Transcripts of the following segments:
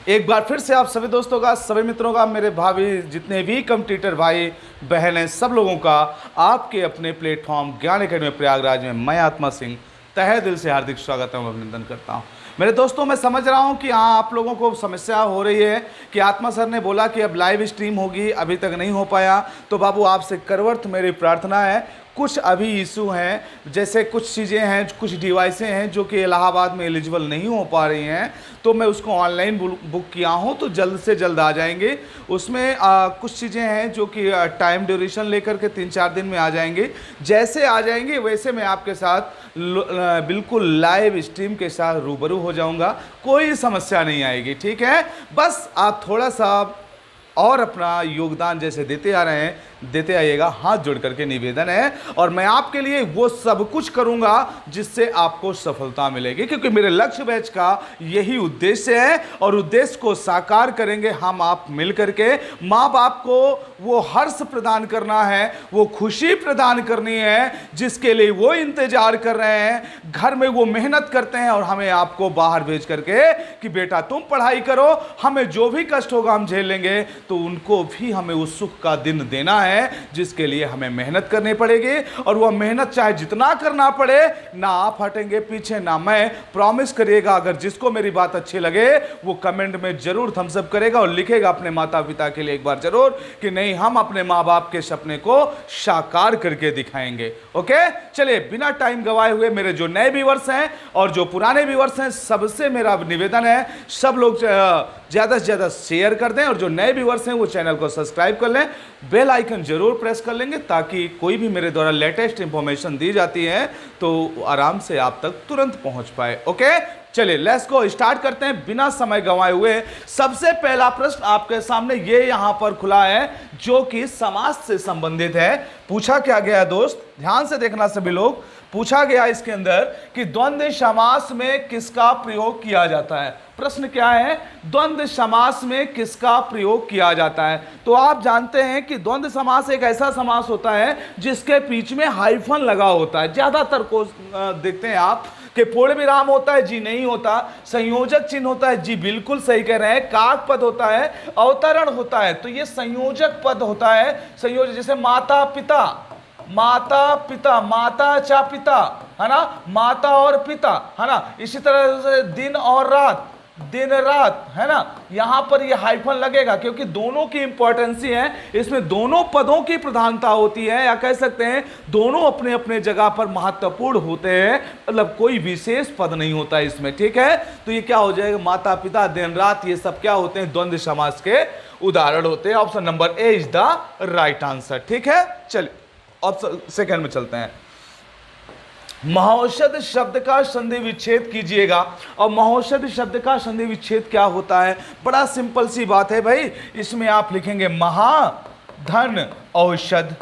एक बार फिर से आप सभी दोस्तों का, सभी मित्रों का, मेरे भाभी जितने भी कंप्यूटर भाई बहन हैं, सब लोगों का आपके अपने प्लेटफॉर्म ज्ञान एकेडमी प्रयागराज में मैं आत्मा सिंह तहे दिल से हार्दिक स्वागत एवं अभिनंदन करता हूं। मेरे दोस्तों, मैं समझ रहा हूं कि हाँ, आप लोगों को समस्या हो रही है कि आत्मा सर ने बोला कि अब लाइव स्ट्रीम होगी, अभी तक नहीं हो पाया। तो बाबू, आपसे करवर्थ मेरी प्रार्थना है, कुछ अभी इशू हैं, जैसे कुछ चीज़ें हैं, कुछ डिवाइसें हैं जो कि इलाहाबाद में एलिजिबल नहीं हो पा रही हैं, तो मैं उसको ऑनलाइन बुक किया हूं, तो जल्द से जल्द आ जाएंगे। उसमें कुछ चीज़ें हैं जो कि टाइम ड्यूरेशन लेकर के 3-4 दिन में आ जाएंगे। जैसे आ जाएंगे वैसे मैं आपके साथ बिल्कुल लाइव स्ट्रीम के साथ रूबरू हो जाऊंगा, कोई समस्या नहीं आएगी। ठीक है, बस आप थोड़ा सा और अपना योगदान जैसे देते आ रहे हैं, देते आइएगा, हाथ जोड़ करके निवेदन है। और मैं आपके लिए वो सब कुछ करूंगा जिससे आपको सफलता मिलेगी, क्योंकि मेरे लक्ष्य बैच का यही उद्देश्य है। और उद्देश्य को साकार करेंगे हम आप मिल करके। माँ बाप को वो हर्ष प्रदान करना है, वो खुशी प्रदान करनी है जिसके लिए वो इंतजार कर रहे हैं। घर में वो मेहनत करते हैं और हमें आपको बाहर भेज करके कि बेटा तुम पढ़ाई करो, हमें जो भी कष्ट होगा हम झेल लेंगे, तो उनको भी हमें उस सुख का दिन देना है जिसके लिए हमें मेहनत करनी पड़ेगी। और वह मेहनत चाहे जितना करना पड़े, ना आप हटेंगे पीछे ना मैं। प्रॉमिस करिएगा, अगर जिसको मेरी बात अच्छी लगे वो कमेंट में जरूर थम्स अप करेगा और लिखेगा अपने माता पिता के लिए एक बार जरूर कि नहीं, हम अपने माँ बाप के सपने को साकार करके दिखाएंगे। ओके, चलिए बिना टाइम गवाए हुए मेरे जो नए व्यूअर्स हैं और जो पुराने व्यूअर्स हैं, सबसे मेरा निवेदन है, सब लोग ज़्यादा से ज़्यादा शेयर कर दें और जो नए व्यूअर्स हैं वो चैनल को सब्सक्राइब कर लें, बेल आइकन जरूर प्रेस कर लेंगे, ताकि कोई भी मेरे द्वारा लेटेस्ट इंफॉर्मेशन दी जाती है तो आराम से आप तक तुरंत पहुंच पाए। ओके, चलिए लेट्स गो, स्टार्ट करते हैं बिना समय गंवाए हुए। सबसे पहला प्रश्न आपके सामने ये यहां पर खुला है जो कि समास से संबंधित है। पूछा क्या गया दोस्त, ध्यान से देखना सभी लोग। पूछा गया इसके अंदर कि द्वंद्व समास में किसका प्रयोग किया जाता है। प्रश्न क्या है, द्वंद्व समास में किसका प्रयोग किया जाता है। तो आप जानते हैं कि द्वंद्व समास एक ऐसा समास होता है जिसके बीच में हाइफन लगा होता है। ज्यादातर को देखते हैं आप कि पूर्ण विराम होता है, जी नहीं होता। संयोजक चिन्ह होता है, जी बिल्कुल सही कह रहे हैं। कारक पद होता है, अवतरण होता है, तो ये संयोजक पद होता है। संयोजक जैसे माता पिता, माता पिता, माता चा पिता, है ना, माता और पिता, है ना। इसी तरह से दिन और रात, दिन रात, है ना। यहां पर ये हाइफन लगेगा क्योंकि दोनों की इंपॉर्टेंसी है, इसमें दोनों पदों की प्रधानता होती है, या कह सकते हैं दोनों अपने अपने जगह पर महत्वपूर्ण होते हैं, मतलब कोई विशेष पद नहीं होता इसमें। ठीक है, तो ये क्या हो जाएगा, माता पिता, दिन रात, ये सब क्या होते हैं, द्वंद्व समास के उदाहरण होते हैं। Option number A is the right answer. ठीक है, चलिए ऑप्शन सेकंड में चलते हैं। महौषध शब्द का संधि विच्छेद कीजिएगा। और महौषध शब्द का संधि विच्छेद क्या होता है, बड़ा सिंपल सी बात है भाई। इसमें आप लिखेंगे महाधन औषध।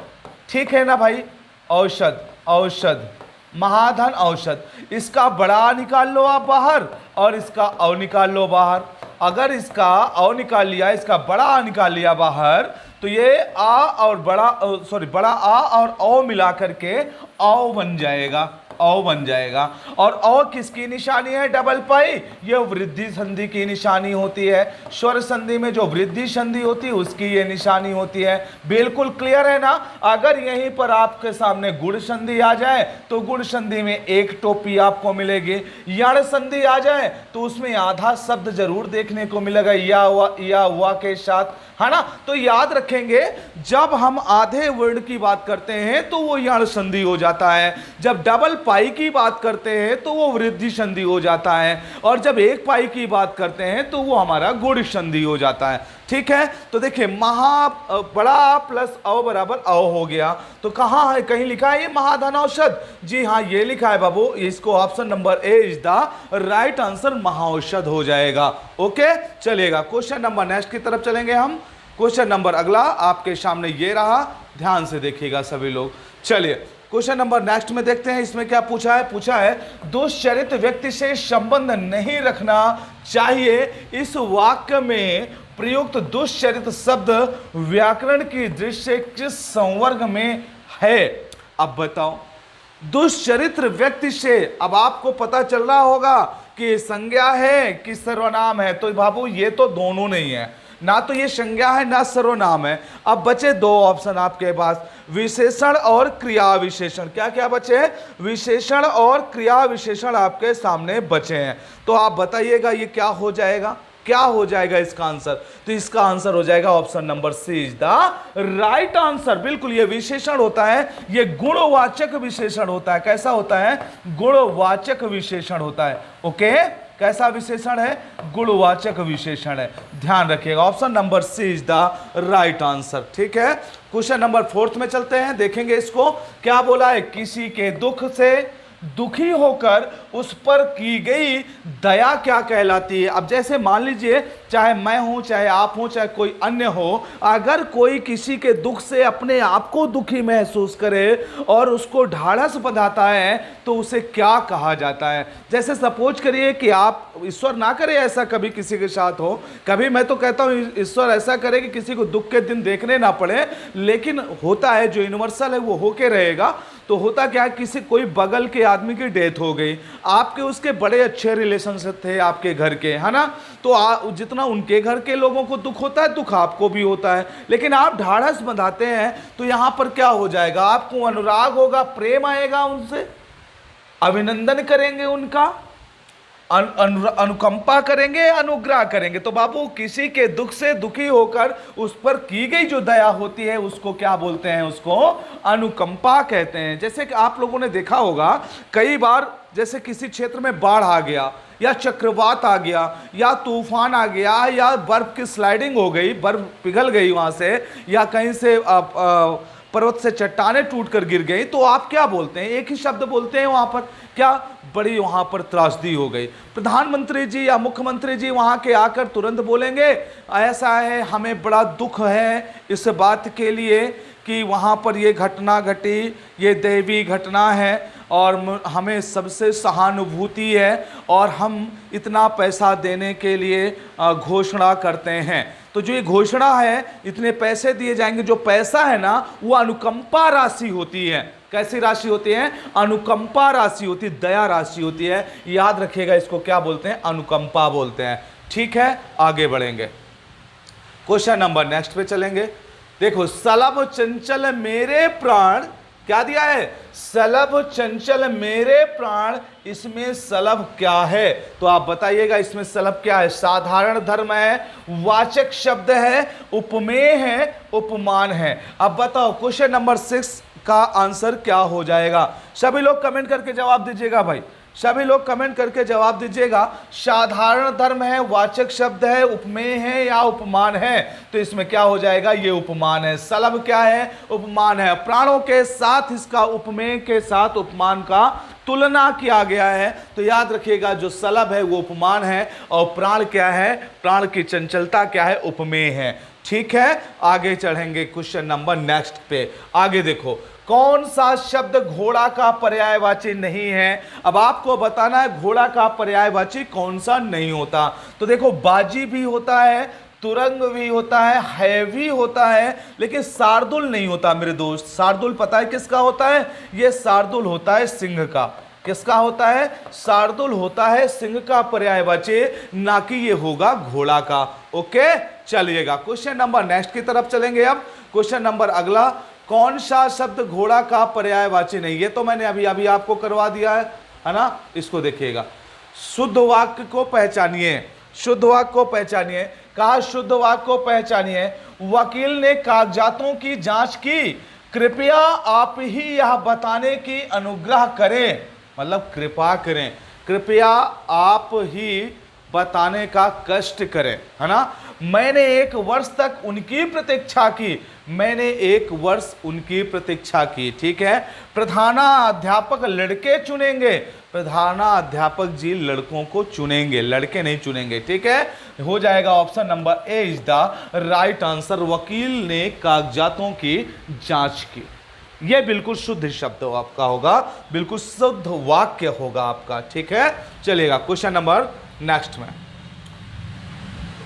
ठीक है ना भाई, औषध, औषध, महाधन औषध। इसका बड़ा निकाल लो आप बाहर और इसका औ निकाल लो बाहर। अगर इसका औ निकाल लिया, इसका बड़ा निकाल लिया बाहर, तो ये आ और बड़ा आ और औ मिला करके औ बन जाएगा, औ बन जाएगा। और औ किसकी निशानी है, डबल पाई, ये वृद्धि संधि की निशानी होती है। स्वर संधि में जो वृद्धि संधि होती है उसकी ये निशानी होती है। बिल्कुल क्लियर है ना। अगर यहीं पर आपके सामने गुण संधि आ जाए तो गुण संधि में एक टोपी आपको मिलेगी। यण संधि आ जाए तो उसमें आधा शब्द जरूर देखने को मिलेगा या हुआ के साथ, है ना। तो याद रखेंगे, जब हम आधे वर्ण की बात करते हैं तो वो यण संधि हो जाता है, जब डबल पाई की बात करते हैं तो वो वृद्धि संधि हो जाता है, और जब एक पाई की बात करते हैं तो वो हमारा गुण संधि हो जाता है। ठीक है, तो देखिए बड़ा प्लस औ बराबर औ हो गया। तो कहां है, कहीं लिखा है ये महाधन औषध, जी हाँ ये लिखा है बाबू। इसको option number A is the right answer, महाऔषध हो जाएगा। ओके, चलिएगा क्वेश्चन नंबर नेक्स्ट की तरफ चलेंगे हम। क्वेश्चन नंबर अगला आपके सामने ये रहा, ध्यान से देखिएगा सभी लोग। चलिए क्वेश्चन नंबर नेक्स्ट में देखते हैं, इसमें क्या पूछा है। पूछा है दुष्चरित्र व्यक्ति से संबंध नहीं रखना चाहिए। इस वाक्य में प्रयुक्त दुष्चरित्र शब्द व्याकरण की दृष्टि से किस संवर्ग में है। अब बताओ, दुष्चरित्र व्यक्ति से, अब आपको पता चल रहा होगा कि संज्ञा है कि सर्वनाम है? तो बाबू ये तो दोनों नहीं है, ना तो ये संज्ञा है ना सर्वनाम है। अब बचे दो ऑप्शन आपके पास, विशेषण और क्रिया विशेषण। क्या क्या बचे हैं? विशेषण और क्रिया विशेषण आपके सामने बचे हैं। तो आप बताइएगा ये क्या हो जाएगा, क्या हो जाएगा इसका आंसर? तो इसका आंसर हो जाएगा option number C is the right answer. बिल्कुल, ये विशेषण होता है, ये गुणवाचक विशेषण होता है। कैसा होता है? गुणवाचक विशेषण होता है। ओके, कैसा विशेषण है? गुणवाचक विशेषण है। ध्यान रखिएगा, option number C is the right answer. ठीक है, क्वेश्चन नंबर 4 में चलते हैं, देखेंगे इसको क्या बोला है। किसी के दुख से दुखी होकर उस पर की गई दया क्या कहलाती है? अब जैसे मान लीजिए, चाहे मैं हूं, चाहे आप हो, चाहे कोई अन्य हो, अगर कोई किसी के दुख से अपने आप को दुखी महसूस करे और उसको ढाढ़स बंधाता है तो उसे क्या कहा जाता है? जैसे सपोज करिए कि आप, ईश्वर ना करे ऐसा कभी किसी के साथ हो, कभी मैं तो कहता हूं ईश्वर ऐसा करे कि किसी को दुख के दिन देखने ना पड़े, लेकिन होता है जो यूनिवर्सल है वो होके रहेगा। तो होता क्या है, किसी कोई बगल के आदमी की डेथ हो गई, आपके उसके बड़े अच्छे रिलेशनशिप थे आपके घर के, है ना, तो जितना उनके घर के लोगों को दुख होता है, दुख आपको भी होता है, लेकिन आप ढाढ़स बंधाते हैं तो यहां पर क्या हो जाएगा? आपको अनुराग होगा, प्रेम आएगा उनसे, अभिनंदन करेंगे उनका, अनुकंपा करेंगे, अनुग्रह करेंगे। तो बाबू किसी के दुख से दुखी होकर उस पर की गई जो दया होती है उसको क्या बोलते हैं? उसको अनुकंपा कहते हैं। जैसे कि आप लोगों ने देखा होगा कई बार, जैसे किसी क्षेत्र में बाढ़ आ गया या चक्रवात आ गया या तूफान आ गया या बर्फ की स्लाइडिंग हो गई, बर्फ पिघल गई वहां से, या कहीं से पर्वत से चट्टानें टूटकर गिर गई, तो आप क्या बोलते हैं? एक ही शब्द बोलते हैं वहां पर, क्या? बड़ी वहां पर त्रासदी हो गई। प्रधानमंत्री जी या मुख्यमंत्री जी वहां के आकर तुरंत बोलेंगे ऐसा है, हमें बड़ा दुख है इस बात के लिए कि वहां पर ये घटना घटी, ये दैवी घटना है और हमें सबसे सहानुभूति है और हम इतना पैसा देने के लिए घोषणा करते हैं। तो जो ये घोषणा है, इतने पैसे दिए जाएंगे, जो पैसा है ना वो अनुकंपा राशि होती है। कैसी राशि होती है? अनुकंपा राशि होती है, दया राशि होती है। याद रखिएगा, इसको क्या बोलते हैं? अनुकंपा बोलते हैं। ठीक है, आगे बढ़ेंगे, क्वेश्चन नंबर नेक्स्ट पे चलेंगे। देखो, सलभ चंचल मेरे प्राण, क्या दिया है? सलभ चंचल मेरे प्राण, इसमें सलभ क्या है? तो आप बताइएगा इसमें सलभ क्या है? साधारण धर्म है, वाचक शब्द है, उपमेय है, उपमान है। अब बताओ क्वेश्चन नंबर 6 का आंसर क्या हो जाएगा? सभी लोग कमेंट करके जवाब दीजिएगा भाई, सभी लोग कमेंट करके जवाब दीजिएगा। साधारण धर्म है, वाचक शब्द है, उपमेय है या उपमान है? तो इसमें क्या हो जाएगा? ये उपमान है। सलभ क्या है? उपमान है। प्राणों के साथ इसका, उपमेय के साथ उपमान का तुलना किया गया है। तो याद रखिएगा, जो सलभ है वो उपमान है और प्राण क्या है? प्राण की चंचलता क्या है? उपमेय है। ठीक है, आगे चढ़ेंगे क्वेश्चन नंबर नेक्स्ट पे। आगे देखो, कौन सा शब्द घोड़ा का पर्यायवाची नहीं है? अब आपको बताना है घोड़ा का पर्यायवाची कौन सा नहीं होता। तो देखो, बाजी भी होता है, तुरंग भी होता है भी होता है, लेकिन शार्दुल नहीं होता मेरे दोस्त। शार्दुल पता है किसका होता है? ये शार्दुल होता है सिंह का। किसका होता है? शार्दुल होता है सिंह का पर्यायवाची, ना कि ये होगा घोड़ा का। ओके, चलिएगा क्वेश्चन नंबर नेक्स्ट की तरफ चलेंगे। अब क्वेश्चन नंबर अगला, कौन सा शब्द घोड़ा का पर्यायवाची नहीं? ये तो मैंने अभी अभी आपको करवा दिया है ना। इसको देखिएगा, शुद्ध वाक्य को पहचानिए, शुद्ध वाक्य को पहचानिए। कहा शुद्ध वाक्य को पहचानिए। वकील ने कागजातों की जांच की, कृपया आप ही यह बताने की अनुग्रह करें, मतलब कृपा करें, कृपया आप ही बताने का कष्ट करें, है ना। मैंने 1 वर्ष तक उनकी प्रतीक्षा की, मैंने 1 वर्ष उनकी प्रतीक्षा की। ठीक है, प्रधानाध्यापक लड़के चुनेंगे, प्रधानाध्यापक जी लड़कों को चुनेंगे, लड़के नहीं चुनेंगे। ठीक है, हो जाएगा option number A is the right answer. वकील ने कागजातों की जांच की, यह बिल्कुल शुद्ध शब्द आपका होगा, बिल्कुल शुद्ध वाक्य होगा आपका। ठीक है, चलेगा क्वेश्चन नंबर नेक्स्ट में।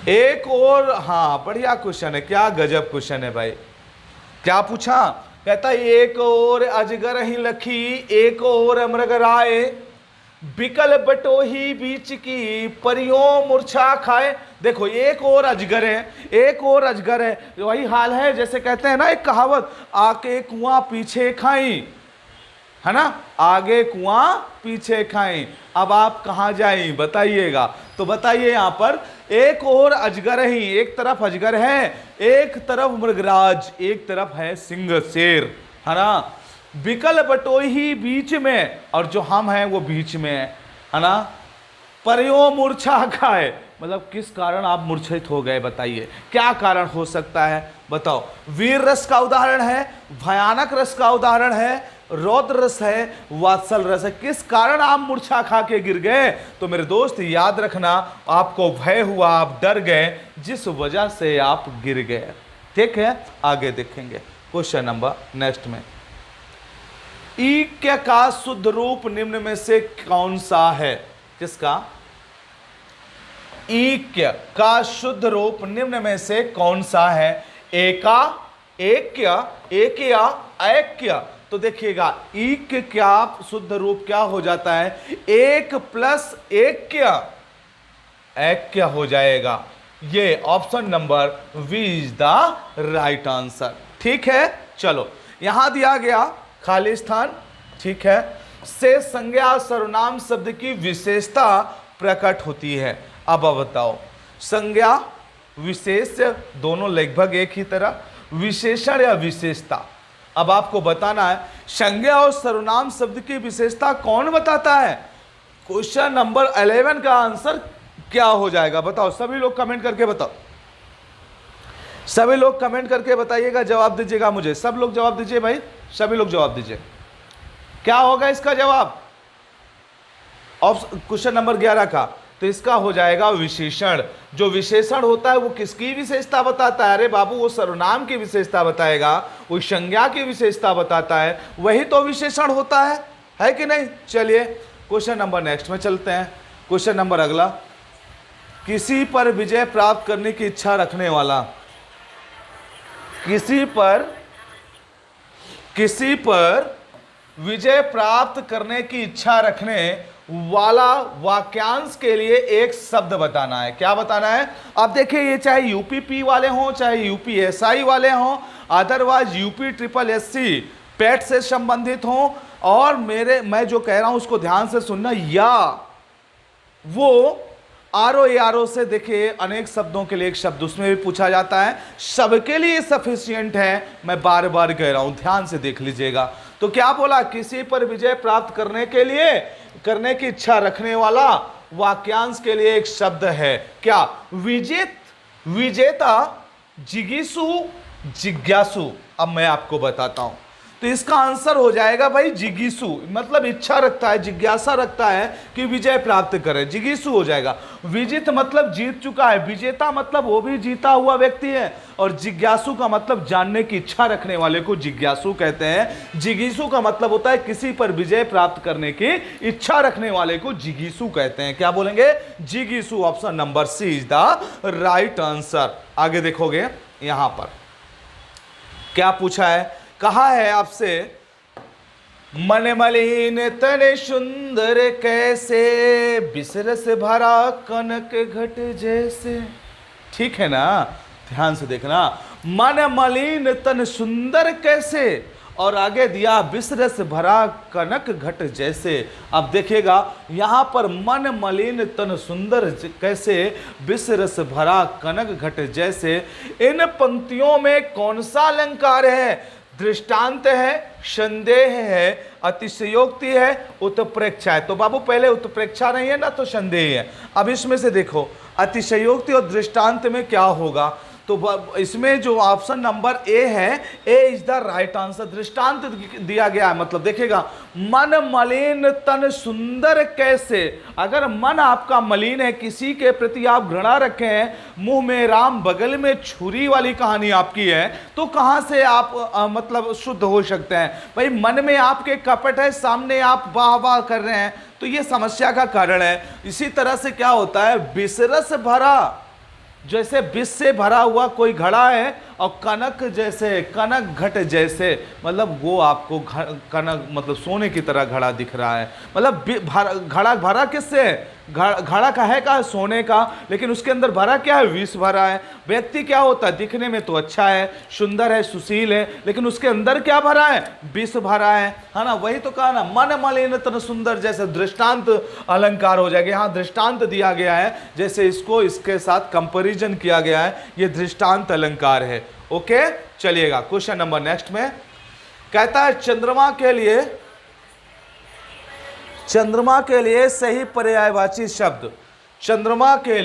एक और, हाँ बढ़िया क्वेश्चन है, क्या गजब क्वेश्चन है भाई। क्या पूछा? कहता है एक और अजगर ही लखी, एक और मृग राय, बिकल बटोही बीच की परियों मूर्छा खाए। देखो एक और अजगर है, एक और अजगर है, वही हाल है जैसे कहते हैं ना एक कहावत, आके कुआं पीछे खाई, है ना, आगे कुआं पीछे खाई। अब आप कहां जाएं बताइएगा। तो बताइए यहां पर एक और अजगर ही, एक तरफ अजगर है, एक तरफ मृगराज, एक तरफ है सिंह शेर, है ना। बिकल बटोही बीच में, और जो हम हैं वो बीच में है ना। परियों मूर्छा खाए, मतलब किस कारण आप मूर्छित हो गए बताइए, क्या कारण हो सकता है बताओ। वीर रस का उदाहरण है, भयानक रस का उदाहरण है, रौद्र रस है, वात्सल रस है। किस कारण आप मूर्छा खा के गिर गए? तो मेरे दोस्त याद रखना, आपको भय हुआ, आप डर गए, जिस वजह से आप गिर गए। ठीक है, आगे देखेंगे क्वेश्चन नंबर नेक्स्ट में। ईक्य का शुद्ध रूप निम्न में से कौन सा है? किसका? ईक्य का शुद्ध रूप निम्न में से कौन सा है? एका, ऐक्य, एकया, ऐक्य। तो देखिएगा ईक्य क्या शुद्ध रूप क्या हो जाता है? एक प्लस ऐक्य, ऐक्य हो जाएगा। ये option number B is the right answer. ठीक है, चलो यहां दिया गया खाली स्थान, ठीक है, से संज्ञा सर्वनाम शब्द की विशेषता प्रकट होती है। अब बताओ, संज्ञा विशेष दोनों लगभग एक ही तरह, विशेषण या विशेषता। अब आपको बताना है संज्ञा और सर्वनाम शब्द की विशेषता कौन बताता है। क्वेश्चन नंबर 11 का आंसर क्या हो जाएगा बताओ, सभी लोग कमेंट करके बताओ, सभी लोग कमेंट करके बताइएगा, जवाब दीजिएगा मुझे, सब लोग जवाब दीजिए भाई, सभी लोग जवाब दीजिए, क्या होगा इसका जवाब क्वेश्चन नंबर 11 का? तो इसका हो जाएगा विशेषण। जो विशेषण होता है वो किसकी विशेषता बताता है? अरे बाबू वो सर्वनाम की विशेषता बताएगा, वो संज्ञा की विशेषता बताता है, वही तो विशेषण होता है कि नहीं। चलिए क्वेश्चन नंबर नेक्स्ट में चलते हैं। क्वेश्चन नंबर अगला, किसी पर विजय प्राप्त करने की इच्छा रखने वाला, किसी पर विजय प्राप्त करने की इच्छा रखने वाला वाक्यांश के लिए एक शब्द बताना है। क्या बताना है? अब देखिए ये चाहे यूपीपी वाले हों, चाहे यूपीएसआई वाले हों, अदरवाइज यूपी ट्रिपल एससी पेट से संबंधित हों, और मैं जो कह रहा हूं उसको ध्यान से सुनना, या वो आरओ से देखिए अनेक शब्दों के लिए एक शब्द उसमें भी पूछा जाता है, सबके लिए सफिशिएंट है। मैं बार बार कह रहा हूं, ध्यान से देख लीजिएगा। तो क्या बोला? किसी पर विजय प्राप्त करने के लिए, करने की इच्छा रखने वाला वाक्यांश के लिए एक शब्द है। क्या? विजेता, जिगीसु, जिज्ञासु। अब मैं आपको बताता हूं, तो इसका आंसर हो जाएगा भाई जिगीसु, मतलब इच्छा रखता है, जिज्ञासा रखता है कि विजय प्राप्त करे, जिगीसु हो जाएगा। विजित मतलब जीत चुका है, विजेता मतलब वो भी जीता हुआ व्यक्ति है, और जिज्ञासु का मतलब जानने की इच्छा रखने वाले को जिज्ञासु कहते हैं। जिगीसु का मतलब होता है किसी पर विजय प्राप्त करने की इच्छा रखने वाले को जिगीसु कहते हैं। क्या बोलेंगे? जिगीसु। Option number C is the right answer. आगे देखोगे यहां पर क्या पूछा है, कहा है आपसे, मन मलिन तन सुंदर कैसे, बिसरस भरा कनक घट जैसे। ठीक है ना, ध्यान से देखना, मन मलिन तन सुंदर कैसे, और आगे दिया बिसरस भरा कनक घट जैसे। अब देखिएगा यहां पर मन मलिन तन सुंदर कैसे, बिसरस भरा कनक घट जैसे, इन पंक्तियों में कौन सा अलंकार है? दृष्टांत है, संदेह है, अतिशयोक्ति है, उत्प्रेक्षा है। तो बाबू पहले उत्प्रेक्षा नहीं है ना, तो संदेह है। अब इसमें से देखो अतिशयोक्ति और दृष्टांत में क्या होगा, तो इसमें जो ऑप्शन नंबर ए है, ए इज द राइट आंसर। दृष्टांत दिया गया है, मतलब देखिएगा, मन मलिन तन सुंदर कैसे। अगर मन आपका मलिन है, किसी के प्रति आप घृणा रखे हैं, मुंह में राम बगल में छुरी वाली कहानी आपकी है, तो कहां से आप मतलब शुद्ध हो सकते हैं? भाई मन में आपके कपट है, सामने आप वाह वाह कर रहे हैं, तो ये समस्या का कारण है। इसी तरह से क्या होता है, बिसरस भरा, जैसे विष से भरा हुआ कोई घड़ा है और कनक जैसे, कनक घट जैसे, मतलब वो आपको कनक मतलब सोने की तरह घड़ा दिख रहा है। मतलब घड़ा भरा किससे है? घड़ा का है का सोने का, लेकिन उसके अंदर भरा क्या है? विष भरा है। व्यक्ति क्या होता है? दिखने में तो अच्छा है, सुंदर है, सुशील है, लेकिन उसके अंदर क्या भरा है? विष भरा है ना। वही तो कहा ना, मन मलिन तन सुंदर, जैसे दृष्टांत अलंकार हो जाएगा। यहाँ दृष्टांत दिया गया है, जैसे इसको इसके साथ कंपैरिजन किया गया है, ये दृष्टांत अलंकार है। ओके, चलिएगा क्वेश्चन नंबर नेक्स्ट में कहता है चंद्रमा के लिए सही पर्यायवाची शब्द। चंद्रमा के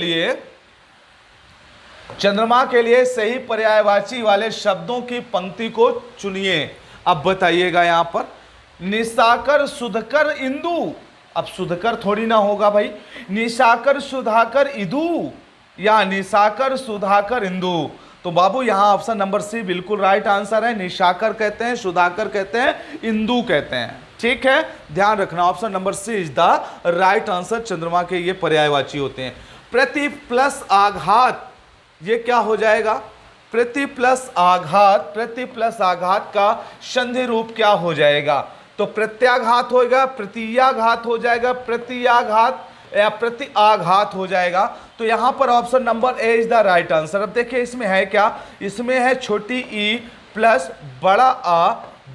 लिए सही पर्यायवाची वाले शब्दों की पंक्ति को चुनिए। अब बताइएगा यहां पर निशाकर, सुधाकर, इंदु। अब सुधाकर थोड़ी ना होगा भाई, निशाकर, सुधाकर, इदु या निशाकर, सुधाकर, इंदु। तो बाबू यहां ऑप्शन नंबर सी बिल्कुल राइट आंसर है। निशाकर कहते हैं, सुधाकर कहते हैं, इंदु कहते हैं। ठीक है, ध्यान रखना, option number C is the right answer. चंद्रमा के ये पर्यायवाची होते हैं। प्रति प्लस आघात, ये क्या हो जाएगा? प्रति प्लस आघात का संधि रूप क्या हो जाएगा? तो प्रत्याघात होगा, प्रतियाघात हो जाएगा, प्रतियाघात या प्रति आघात हो जाएगा। तो यहां पर option number A is the right answer. अब देखिए इसमें है क्या? इसमें है छोटी ई प्लस बड़ा आ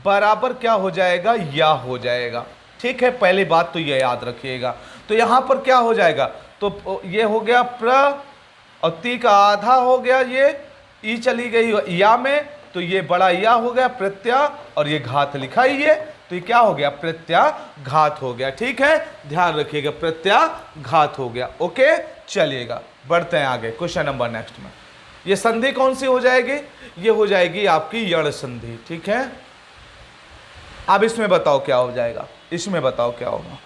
बराबर क्या हो जाएगा? या हो जाएगा। ठीक है, पहली बात तो ये याद रखिएगा। तो यहां पर क्या हो जाएगा? तो ये हो गया प्र और ती का आधा हो गया, ये ई चली गई या में, तो ये बड़ा या हो गया प्रत्या, और ये घात लिखा ही है, तो ये क्या हो गया? प्रत्याघात हो गया। ठीक है, ध्यान रखिएगा, प्रत्याघात हो गया। ओके, चलिएगा बढ़ते हैं आगे क्वेश्चन नंबर नेक्स्ट में। ये संधि कौन सी हो जाएगी? ये हो जाएगी आपकी यण संधि। ठीक है, अब इसमें बताओ क्या हो जाएगा? इसमें बताओ क्या होगा?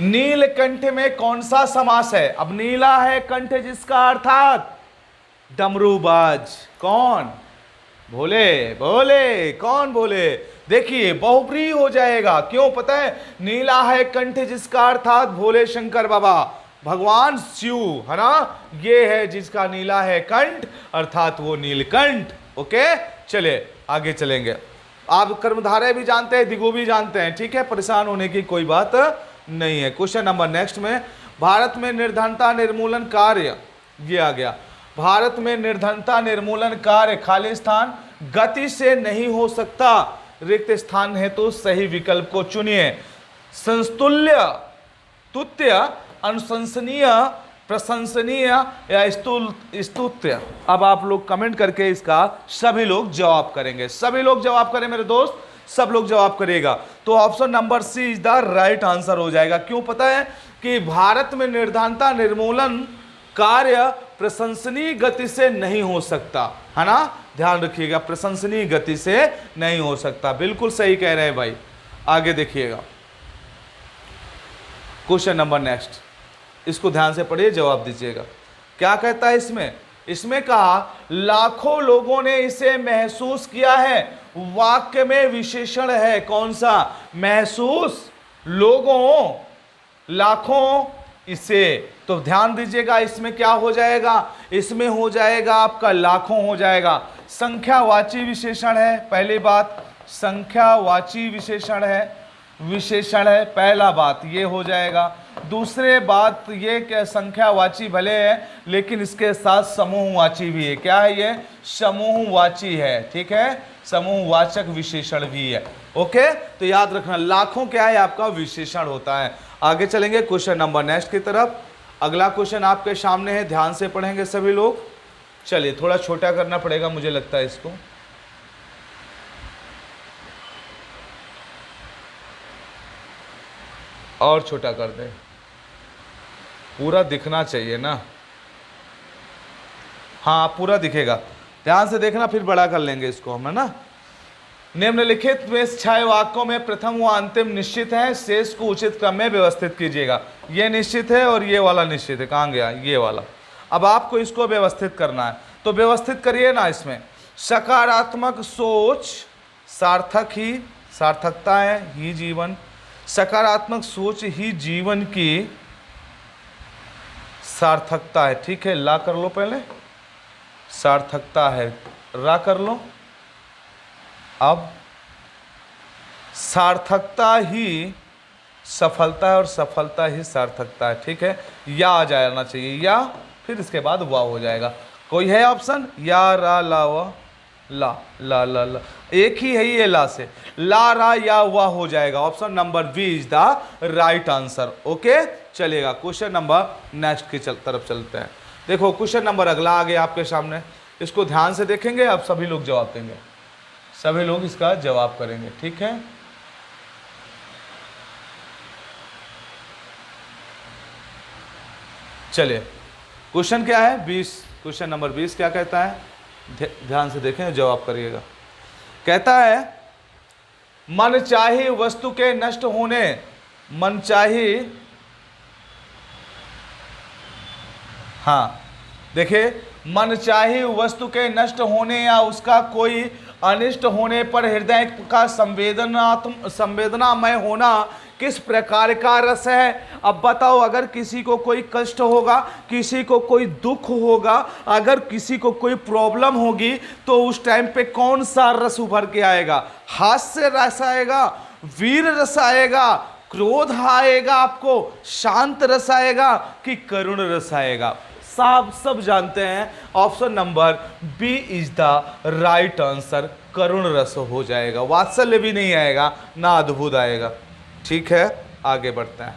नीलकंठ में कौन सा समास है? अब नीला है कंठ जिसका, अर्थात डमरूबाज। कौन? भोले। भोले कौन? भोले। देखिए बहुप्री हो जाएगा। क्यों पता है? नीला है कंठ जिसका, अर्थात भोले शंकर बाबा, भगवान शिव, है ना। ये है जिसका नीला है कंठ, अर्थात वो नीलकंठ। ओके, चले आगे चलेंगे। आप कर्मधारय भी जानते हैं, दिगु भी जानते हैं। ठीक है, परेशान होने की कोई बात नहीं है। क्वेश्चन नंबर नेक्स्ट में, भारत में निर्धनता निर्मूलन कार्य, ये आ गया। भारत में निर्धनता निर्मूलन कार्य खाली स्थान गति से नहीं हो सकता, रिक्त स्थान है तो सही विकल्प को चुनिए। संस्तुल्य, तुत्य, अनुशंसनीय, प्रशंसनीय या स्तुत्य। अब आप लोग कमेंट करके इसका सभी लोग जवाब करेंगे। सभी लोग जवाब करें मेरे दोस्त, सब लोग जवाब करेगा। तो option number C is the right answer हो जाएगा। क्यों पता है? कि भारत में निर्धनता निर्मूलन कार्य प्रशंसनीय गति से नहीं हो सकता, है ना। ध्यान रखिएगा, प्रशंसनीय गति से नहीं हो सकता। बिल्कुल सही कह रहे हैं भाई। आगे देखिएगा क्वेश्चन नंबर नेक्स्ट, इसको ध्यान से पढ़िए, जवाब दीजिएगा। क्या कहता है इसमें? इसमें कहा लाखों लोगों ने इसे महसूस किया है। वाक्य में विशेषण है कौन सा? महसूस, लोगों, लाखों, इसे। तो ध्यान दीजिएगा, इसमें क्या हो जाएगा? इसमें हो जाएगा आपका लाखों हो जाएगा। संख्यावाची विशेषण है, पहली बात संख्यावाची विशेषण है पहला बात, ये हो जाएगा। दूसरे बात ये क्या, संख्यावाची भले है लेकिन इसके साथ समूहवाची भी है। क्या है ये? समूहवाची है। ठीक है, समूहवाचक विशेषण भी है। ओके, तो याद रखना लाखों क्या है? आपका विशेषण होता है। आगे चलेंगे क्वेश्चन नंबर नेक्स्ट की तरफ। अगला क्वेश्चन आपके सामने है, ध्यान से पढ़ेंगे सभी लोग। चलिए थोड़ा छोटा करना पड़ेगा मुझे लगता है इसको। और छोटा कर दें, पूरा दिखना चाहिए ना। हाँ पूरा दिखेगा, ध्यान से देखना, फिर बड़ा कर लेंगे इसको हम, है ना। निम्नलिखित में 6 वाक्यों में प्रथम व अंतिम निश्चित है, शेष को उचित क्रम में व्यवस्थित कीजिएगा। ये निश्चित है और ये वाला निश्चित है। कहाँ गया ये वाला? अब आपको इसको व्यवस्थित करना है, तो व्यवस्थित करिए ना। इसमें सकारात्मक सोच सार्थक ही, सार्थकता है ही जीवन, सकारात्मक सोच ही जीवन की सार्थकता है। ठीक है, ला कर लो पहले, सार्थकता है रा कर लो। अब सार्थकता ही सफलता है और सफलता ही सार्थकता है, ठीक है। या आ जाना चाहिए, या फिर इसके बाद वाह हो जाएगा। कोई है ऑप्शन? या रा ला वा, ला ला ला ला, एक ही है ये ला से, ला रा या वाह हो जाएगा। Option number B is the right answer. Okay, चलेगा। क्वेश्चन नंबर नेक्स्ट की तरफ चलते हैं। देखो क्वेश्चन नंबर अगला आ गया आपके सामने, इसको ध्यान से देखेंगे। अब सभी लोग जवाब देंगे, सभी लोग इसका जवाब करेंगे, ठीक है। चलिए, क्वेश्चन क्या है? 20, क्वेश्चन नंबर 20 क्या कहता है? ध्यान से देखें, जवाब करिएगा। कहता है मनचाही वस्तु के नष्ट होने, मनचाही, हाँ देखिए, मनचाही वस्तु के नष्ट होने या उसका कोई अनिष्ट होने पर हृदय का संवेदनामय होना किस प्रकार का रस है? अब बताओ, अगर किसी को कोई कष्ट होगा, किसी को कोई दुख होगा, अगर किसी को कोई प्रॉब्लम होगी, तो उस टाइम पे कौन सा रस उभर के आएगा? हास्य रस आएगा, वीर रस आएगा, क्रोध आएगा, आपको शांत रस आएगा, कि करुण रस आएगा? सब जानते हैं, option number B is the right answer, करुण रस हो जाएगा। वात्सल्य भी नहीं आएगा, ना अद्भुत आएगा, ठीक है। आगे बढ़ते हैं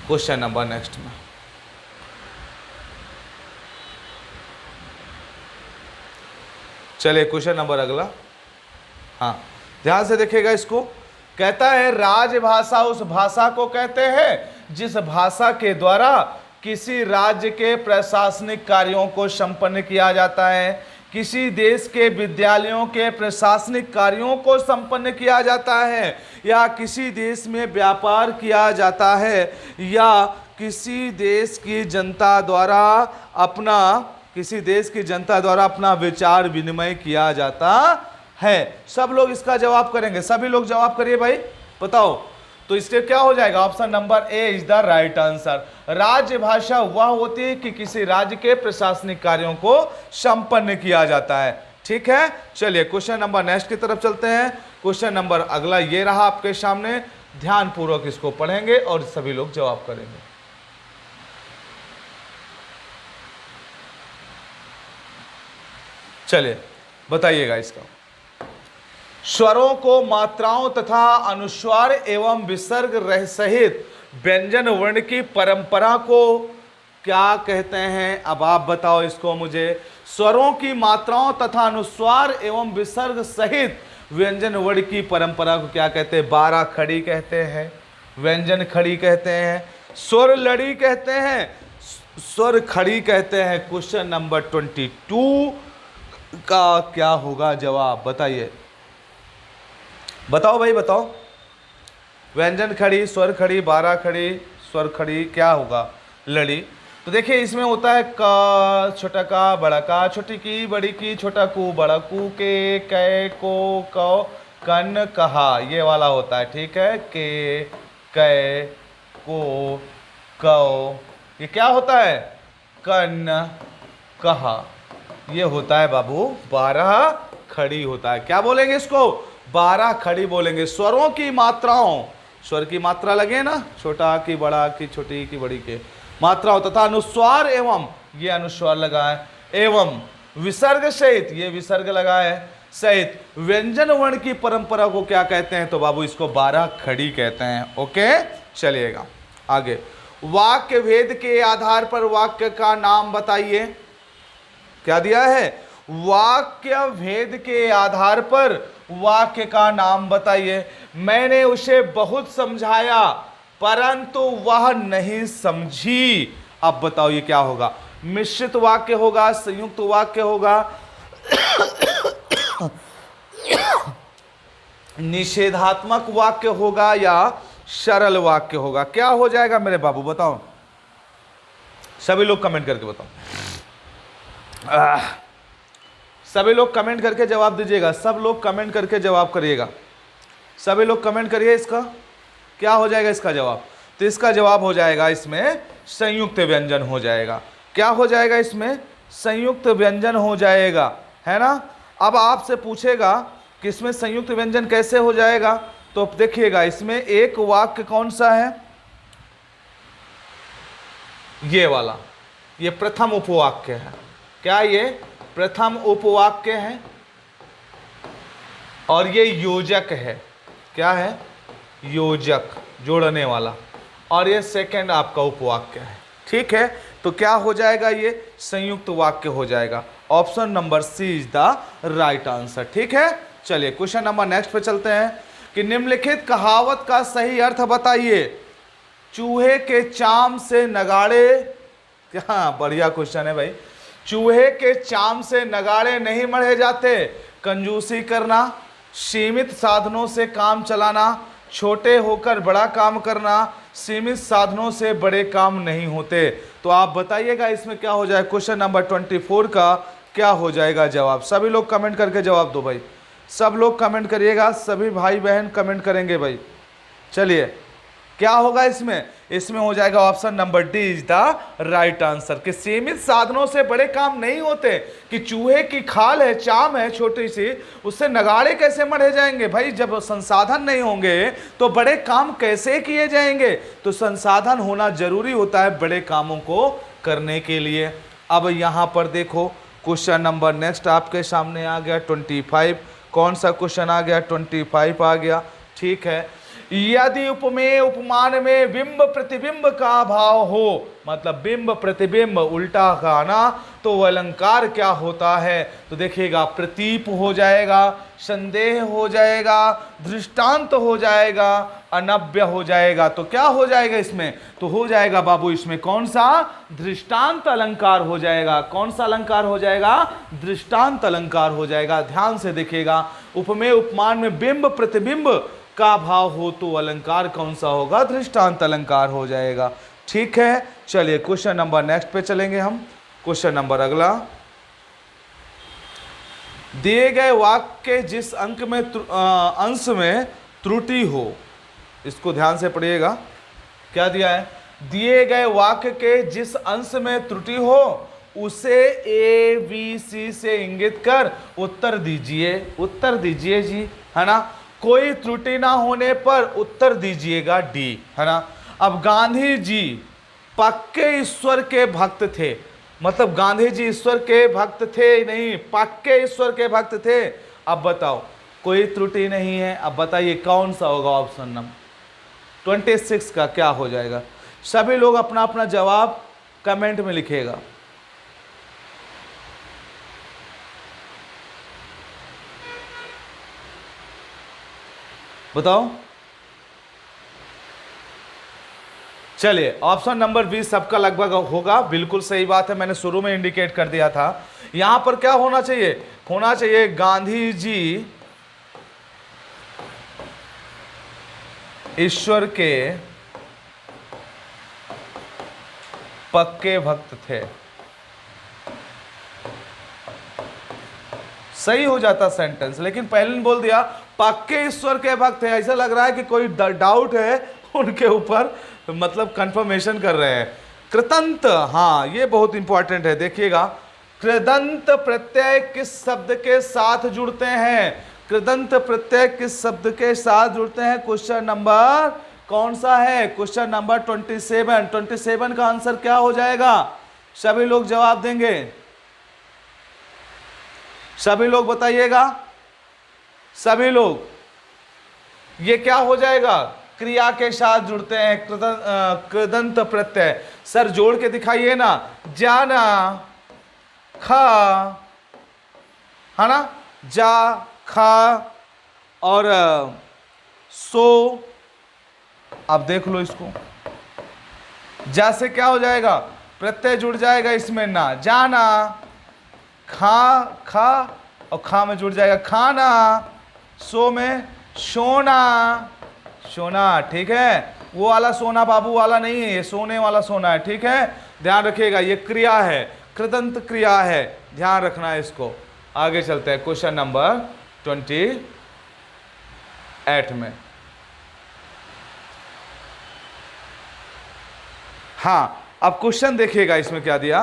क्वेश्चन नंबर नेक्स्ट में। चलिए क्वेश्चन नंबर अगला, हाँ ध्यान से देखिएगा इसको। कहता है राजभाषा उस भाषा को कहते हैं जिस भाषा के द्वारा किसी राज्य के प्रशासनिक कार्यों को संपन्न किया जाता है, किसी देश के विद्यालयों के प्रशासनिक कार्यों को संपन्न किया जाता है, या किसी देश में व्यापार किया जाता है, या किसी देश की जनता द्वारा अपना विचार विनिमय किया जाता है। सब लोग इसका जवाब करेंगे, सभी लोग जवाब करिए भाई, बताओ। तो इसके क्या हो जाएगा? Option number A is the right answer. राजभाषा वह होती है कि किसी राज्य के प्रशासनिक कार्यों को संपन्न किया जाता है, ठीक है। चलिए क्वेश्चन नंबर नेक्स्ट की तरफ चलते हैं। क्वेश्चन नंबर अगला ये रहा आपके सामने, ध्यान पूर्वक इसको पढ़ेंगे और सभी लोग जवाब करेंगे। चलिए बताइएगा इसका। स्वरों को मात्राओं तथा अनुस्वार एवं विसर्ग सहित व्यंजन वर्ण की परंपरा को क्या कहते हैं? अब आप बताओ इसको मुझे। स्वरों की मात्राओं तथा अनुस्वार एवं विसर्ग सहित व्यंजन वर्ण की परंपरा को क्या कहते हैं? 12 खड़ी कहते हैं, व्यंजन खड़ी कहते हैं, स्वर लड़ी कहते हैं, स्वर खड़ी कहते हैं। क्वेश्चन नंबर 22 का क्या होगा जवाब? बताइए, बताओ भाई बताओ। व्यंजन खड़ी, स्वर खड़ी, 12 खड़ी, स्वर खड़ी, क्या होगा? लड़ी। तो देखिए इसमें होता है का, छोटा का, बड़ा का, छोटी की, बड़ी की, छोटा कू, बड़ा कू, के, कै, को, कौ, कन, कहा, ये वाला होता है, ठीक है। के, कै, को, कौ, ये क्या होता है? कन, कहा, ये होता है बाबू 12 खड़ी होता है। क्या बोलेंगे इसको? 12 खड़ी बोलेंगे। स्वरों की मात्राओं, स्वर की मात्रा लगे ना, छोटा की, बड़ा की, छोटी की, बड़ी के मात्राओं तथा अनुस्वार एवं, ये अनुस्वार लगा है, एवं विसर्ग सहित, ये विसर्ग लगा है, सहित व्यंजन वर्ण की परंपरा को क्या कहते हैं? तो बाबू इसको 12 खड़ी कहते हैं। ओके, चलिएगा आगे। वाक्य भेद के आधार पर वाक्य का नाम बताइए। क्या दिया है? वाक्य भेद के आधार पर वाक्य का नाम बताइए। मैंने उसे बहुत समझाया परंतु वह नहीं समझी। अब बताओ ये क्या होगा? मिश्रित वाक्य होगा, संयुक्त वाक्य होगा, निषेधात्मक वाक्य होगा, या सरल वाक्य होगा? क्या हो जाएगा मेरे बाबू बताओ? सभी लोग कमेंट करके बताओ। सभी लोग कमेंट करके जवाब दीजिएगा, सब लोग कमेंट करके जवाब करिएगा, सभी लोग कमेंट करिए। इसका क्या हो जाएगा इसका जवाब? तो इसका जवाब हो जाएगा इसमें संयुक्त व्यंजन हो जाएगा। क्या हो जाएगा इसमें? संयुक्त व्यंजन हो जाएगा, है ना। अब आपसे पूछेगा कि इसमें संयुक्त व्यंजन कैसे हो जाएगा, तो देखिएगा इसमें एक वाक्य कौन सा है, ये वाला, ये प्रथम उपवाक्य है। क्या ये प्रथम उपवाक्य है, और ये योजक है। क्या है, योजक, जोड़ने वाला, और ये सेकंड आपका उपवाक्य है। ठीक है, तो क्या हो जाएगा, ये संयुक्त वाक्य हो जाएगा। Option number C is the right answer. ठीक है, चलिए क्वेश्चन नंबर नेक्स्ट पे चलते हैं कि निम्नलिखित कहावत का सही अर्थ बताइए। चूहे के चाम से नगाड़े, क्या बढ़िया क्वेश्चन है भाई। चूहे के चाम से नगाड़े नहीं मढ़े जाते। कंजूसी करना, सीमित साधनों से काम चलाना, छोटे होकर बड़ा काम करना, सीमित साधनों से बड़े काम नहीं होते। तो आप बताइएगा इसमें क्या हो जाए, क्वेश्चन नंबर 24 का क्या हो जाएगा जवाब। सभी लोग कमेंट करके जवाब दो भाई, सब लोग कमेंट करिएगा, सभी भाई बहन कमेंट करेंगे भाई। चलिए क्या होगा इसमें, इसमें हो जाएगा option number D is the right answer कि सीमित साधनों से बड़े काम नहीं होते। कि चूहे की खाल है, चाम है छोटी सी, उससे नगाड़े कैसे मढ़े जाएंगे भाई। जब संसाधन नहीं होंगे तो बड़े काम कैसे किए जाएंगे। तो संसाधन होना जरूरी होता है बड़े कामों को करने के लिए। अब यहाँ पर देखो क्वेश्चन नंबर नेक्स्ट आपके सामने आ गया 25। कौन सा क्वेश्चन आ गया, 25 आ गया। ठीक है, यदि उपमेय उपमान में बिंब प्रतिबिंब का भाव हो, मतलब बिंब प्रतिबिंब उल्टा गाना, तो वह अलंकार क्या होता है। तो देखिएगा प्रतीप हो जाएगा, संदेह हो जाएगा, दृष्टांत हो जाएगा, अनव्य हो जाएगा। तो क्या हो जाएगा इसमें, तो हो जाएगा बाबू इसमें कौन सा, दृष्टांत अलंकार हो जाएगा। कौन सा अलंकार हो जाएगा, दृष्टांत अलंकार हो जाएगा। ध्यान से देखिएगा, उपमेय उपमान में बिंब प्रतिबिंब का भाव हो तो अलंकार कौन सा होगा, दृष्टांत अलंकार हो जाएगा। ठीक है, चलिए क्वेश्चन नंबर नेक्स्ट पे चलेंगे हम। क्वेश्चन नंबर अगला, दिए गए वाक्य के जिस अंक में अंश में त्रुटि हो, इसको ध्यान से पढ़िएगा। क्या दिया है, दिए गए वाक्य के जिस अंश में त्रुटि हो उसे ए बी सी से इंगित कर उत्तर दीजिए। उत्तर दीजिए जी, है ना। कोई त्रुटि ना होने पर उत्तर दीजिएगा डी, है ना। अब गांधी जी पक्के ईश्वर के भक्त थे, मतलब गांधी जी ईश्वर के भक्त थे नहीं, पक्के ईश्वर के भक्त थे। अब बताओ कोई त्रुटि नहीं है, अब बताइए कौन सा होगा ऑप्शन नंबर 26 का क्या हो जाएगा। सभी लोग अपना अपना जवाब कमेंट में लिखिएगा। बताओ, चलिए ऑप्शन नंबर 20 सबका लगभग होगा, बिल्कुल सही बात है। मैंने शुरू में इंडिकेट कर दिया था। यहां पर क्या होना चाहिए, होना चाहिए गांधी जी ईश्वर के पक्के भक्त थे, सही हो जाता सेंटेंस। लेकिन पहले ने बोल दिया पक्के ईश्वर के भक्त है, ऐसा लग रहा है कि कोई डाउट है उनके ऊपर, मतलब कंफर्मेशन कर रहे हैं। कृतंत, हाँ ये बहुत इंपॉर्टेंट है, देखिएगा कृदंत प्रत्यय किस शब्द के साथ जुड़ते हैं। कृदंत प्रत्यय किस शब्द के साथ जुड़ते हैं, क्वेश्चन नंबर कौन सा है, क्वेश्चन नंबर 27 का आंसर क्या हो जाएगा। सभी लोग जवाब देंगे, सभी लोग बताइएगा, सभी लोग। ये क्या हो जाएगा, क्रिया के साथ जुड़ते हैं, कृदंत प्रत्यय। सर जोड़ के दिखाइए ना, जाना, खा, है ना, जा, खा और सो। अब देख लो इसको, जा से क्या हो जाएगा, प्रत्यय जुड़ जाएगा इसमें ना, जाना, खा, खा और खा में जुड़ जाएगा खाना, सो में सोना, सोना। ठीक है, वो वाला सोना बाबू वाला नहीं है, ये सोने वाला सोना है। ठीक है, ध्यान रखिएगा, ये क्रिया है, कृदंत क्रिया है, ध्यान रखना है इसको। आगे चलते हैं क्वेश्चन नंबर 28 में। हाँ, अब क्वेश्चन देखिएगा इसमें क्या दिया,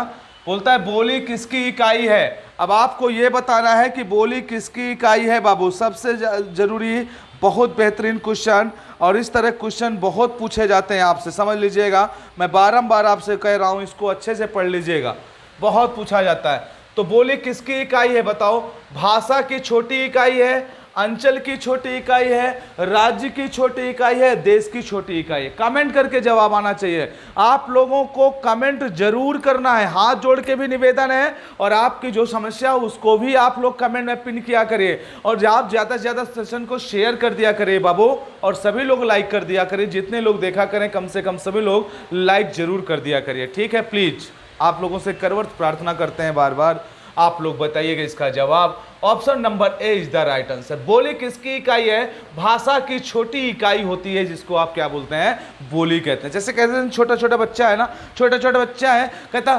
बोलता है बोली किसकी इकाई है। अब आपको ये बताना है कि बोली किसकी इकाई है बाबू, सबसे जरूरी, बहुत बेहतरीन क्वेश्चन, और इस तरह क्वेश्चन बहुत पूछे जाते हैं आपसे, समझ लीजिएगा। मैं बारंबार आपसे कह रहा हूँ, इसको अच्छे से पढ़ लीजिएगा, बहुत पूछा जाता है। तो बोली किसकी इकाई है बताओ? भाषा की छोटी इकाई है, अंचल की छोटी इकाई है, राज्य की छोटी इकाई है, देश की छोटी इकाई है। कमेंट करके जवाब आना चाहिए। आप लोगों को कमेंट जरूर करना है, हाथ जोड़ के भी निवेदन है, और आपकी जो समस्या है उसको भी आप लोग कमेंट में पिन किया करिए, और आप ज़्यादा से ज़्यादा सेशन को शेयर कर दिया करिए बाबू, और सभी लोग लाइक कर दिया करिए। जितने लोग देखा करें कम से कम सभी लोग लाइक जरूर कर दिया करिए, ठीक है? प्लीज़ आप लोगों से करवट प्रार्थना करते हैं बार बार, आप लोग बताइएगा इसका जवाब। Option number A is the right answer. बोली किसकी इकाई है? भाषा की छोटी इकाई होती है, जिसको आप क्या बोलते हैं? बोली कहते हैं। जैसे कहते हैं छोटा छोटा बच्चा है ना, छोटा छोटा बच्चा है, कहता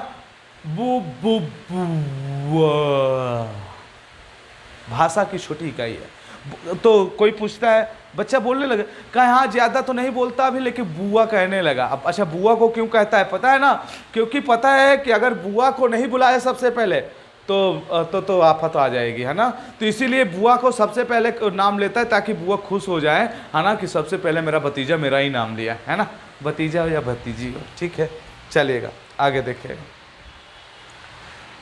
बू बू बुआ, भाषा की छोटी इकाई है। तो कोई पूछता है, बच्चा बोलने लगा, कहा हाँ ज्यादा तो नहीं बोलता अभी, लेकिन बुआ कहने लगा। अब अच्छा, बुआ को क्यों कहता है पता है ना? क्योंकि पता है कि अगर बुआ को नहीं बुलाया सबसे पहले तो आफत आ जाएगी, है ना? तो इसीलिए बुआ को सबसे पहले नाम लेता है, ताकि बुआ खुश हो जाए, है ना, कि सबसे पहले मेरा भतीजा मेरा ही नाम लिया, है ना? भतीजा हो या भतीजी हो, ठीक है, चलिएगा आगे देखिएगा।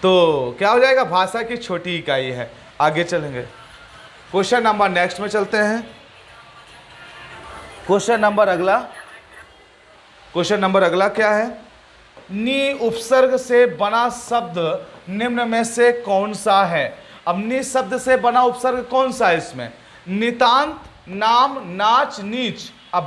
तो क्या हो जाएगा? भाषा की छोटी इकाई है। आगे चलेंगे, क्वेश्चन नंबर नेक्स्ट में चलते हैं। क्वेश्चन नंबर अगला क्या है? नी उपसर्ग से बना शब्द निम्न में से कौन सा है? अब नी शब्द से बना उपसर्ग कौन सा है इसमें? नितांत, नाम, नाच, नीच। अब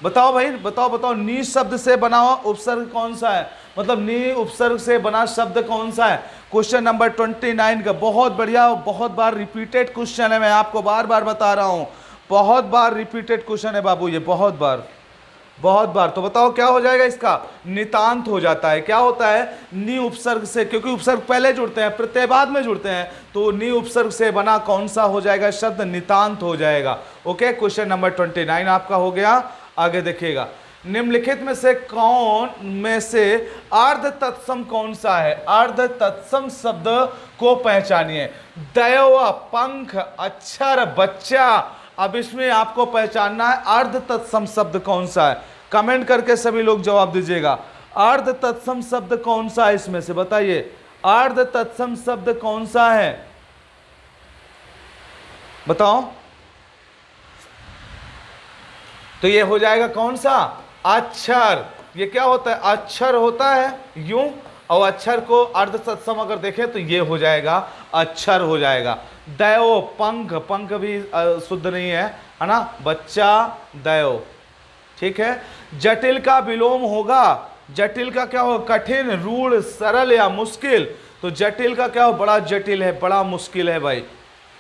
बताओ भाई, बताओ नी शब्द से बना हुआ उपसर्ग कौन सा है? मतलब नी उपसर्ग से बना शब्द कौन सा है? क्वेश्चन नंबर 29 का बहुत बढ़िया, बहुत बार रिपीटेड क्वेश्चन है, मैं आपको बार बार बता रहा हूं, बहुत बार रिपीटेड क्वेश्चन है बाबू ये, बहुत बार। तो बताओ क्या हो जाएगा इसका? नितांत हो जाता है। क्या होता है? नी उपसर्ग से, क्योंकि उपसर्ग पहले जुड़ते हैं, प्रत्यय बाद में जुड़ते हैं, तो नी उपसर्ग से बना कौन सा हो जाएगा शब्द? नितांत हो जाएगा। ओके, क्वेश्चन नंबर 29 आपका हो गया। आगे देखिएगा, निम्नलिखित में से अर्ध तत्सम कौन सा है? अर्ध तत्सम शब्द को पहचानिए। दैव, पंख, अक्षर, बच्चा। अब इसमें आपको पहचानना है अर्ध तत्सम शब्द कौन सा है। कमेंट करके सभी लोग जवाब दीजिएगा। अर्ध तत्सम शब्द कौन सा है इसमें से? बताइए, अर्ध तत्सम शब्द कौन सा है? बताओ। तो ये हो जाएगा कौन सा? अक्षर। ये क्या होता है? अक्षर होता है यूं, और अक्षर को अर्ध तत्सम अगर देखें तो ये हो जाएगा अक्षर हो जाएगा। दैव, पंख, पंख भी शुद्ध नहीं है ना? बच्चा, दैव, ठीक है। जटिल का विलोम होगा। जटिल का क्या हो? कठिन, रूढ़, सरल या मुश्किल। तो जटिल का क्या हो? बड़ा जटिल है, बड़ा मुश्किल है भाई,